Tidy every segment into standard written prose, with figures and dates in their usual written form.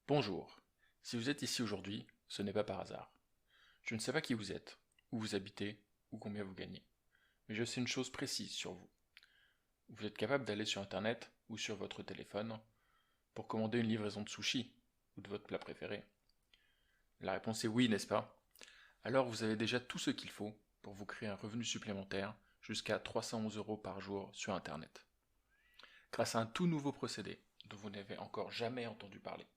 Bonjour. Si vous êtes ici aujourd'hui, ce n'est pas par hasard. Je ne sais pas qui vous êtes, où vous habitez, ou combien vous gagnez. Mais je sais une chose précise sur vous. Vous êtes capable d'aller sur Internet ou sur votre téléphone pour commander une livraison de sushi ou de votre plat préféré. La réponse est oui, n'est-ce pas? Alors vous avez déjà tout ce qu'il faut pour vous créer un revenu supplémentaire jusqu'à 311 € par jour sur Internet. Grâce à un tout nouveau procédé dont vous n'avez encore jamais entendu parler,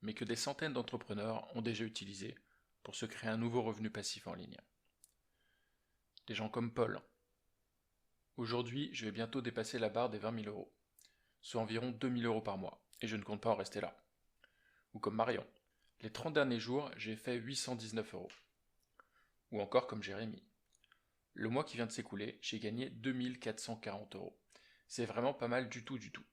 mais que des centaines d'entrepreneurs ont déjà utilisé pour se créer un nouveau revenu passif en ligne. Des gens comme Paul. Aujourd'hui, je vais bientôt dépasser la barre des 20 000 €, soit environ 2 000 € par mois, et je ne compte pas en rester là. Ou comme Marion. Les 30 derniers jours, j'ai fait 819 €. Ou encore comme Jérémy. Le mois qui vient de s'écouler, j'ai gagné 2 440 €. C'est vraiment pas mal du tout du tout.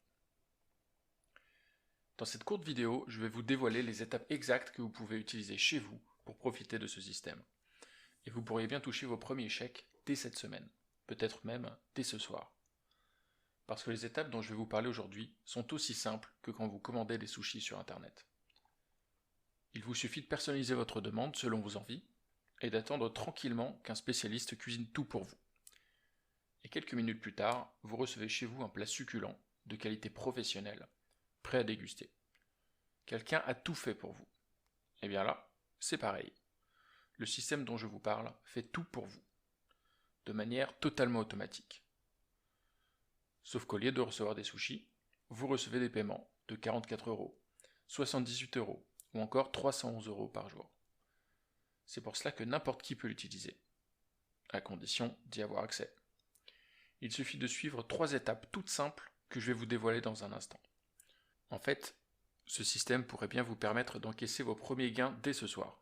Dans cette courte vidéo, je vais vous dévoiler les étapes exactes que vous pouvez utiliser chez vous pour profiter de ce système. Et vous pourriez bien toucher vos premiers chèques dès cette semaine, peut-être même dès ce soir. Parce que les étapes dont je vais vous parler aujourd'hui sont aussi simples que quand vous commandez des sushis sur Internet. Il vous suffit de personnaliser votre demande selon vos envies et d'attendre tranquillement qu'un spécialiste cuisine tout pour vous. Et quelques minutes plus tard, vous recevez chez vous un plat succulent, de qualité professionnelle, prêt à déguster. Quelqu'un a tout fait pour vous. Et bien là, c'est pareil. Le système dont je vous parle fait tout pour vous, de manière totalement automatique. Sauf qu'au lieu de recevoir des sushis, vous recevez des paiements de 44 €, 78 € ou encore 311 € par jour. C'est pour cela que n'importe qui peut l'utiliser, à condition d'y avoir accès. Il suffit de suivre 3 étapes toutes simples que je vais vous dévoiler dans un instant. En fait, ce système pourrait bien vous permettre d'encaisser vos premiers gains dès ce soir.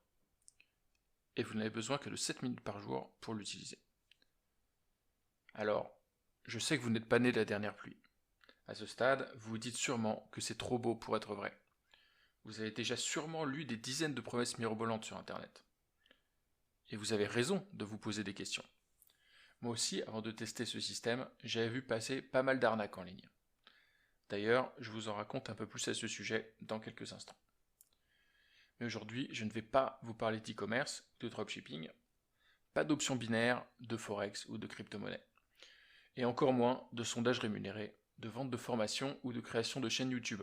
Et vous n'avez besoin que de 7 minutes par jour pour l'utiliser. Alors, je sais que vous n'êtes pas né de la dernière pluie. À ce stade, vous vous dites sûrement que c'est trop beau pour être vrai. Vous avez déjà sûrement lu des dizaines de promesses mirobolantes sur Internet. Et vous avez raison de vous poser des questions. Moi aussi, avant de tester ce système, j'avais vu passer pas mal d'arnaques en ligne. D'ailleurs, je vous en raconte un peu plus à ce sujet dans quelques instants. Mais aujourd'hui, je ne vais pas vous parler d'e-commerce, de dropshipping, pas d'options binaires, de forex ou de crypto-monnaie. Et encore moins de sondages rémunérés, de vente de formation ou de création de chaînes YouTube.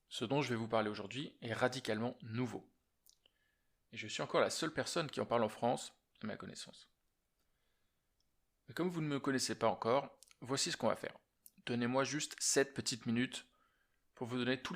Ce dont je vais vous parler aujourd'hui est radicalement nouveau. Et je suis encore la seule personne qui en parle en France, à ma connaissance. Mais comme vous ne me connaissez pas encore, voici ce qu'on va faire. Donnez-moi juste 7 petites minutes pour vous donner tous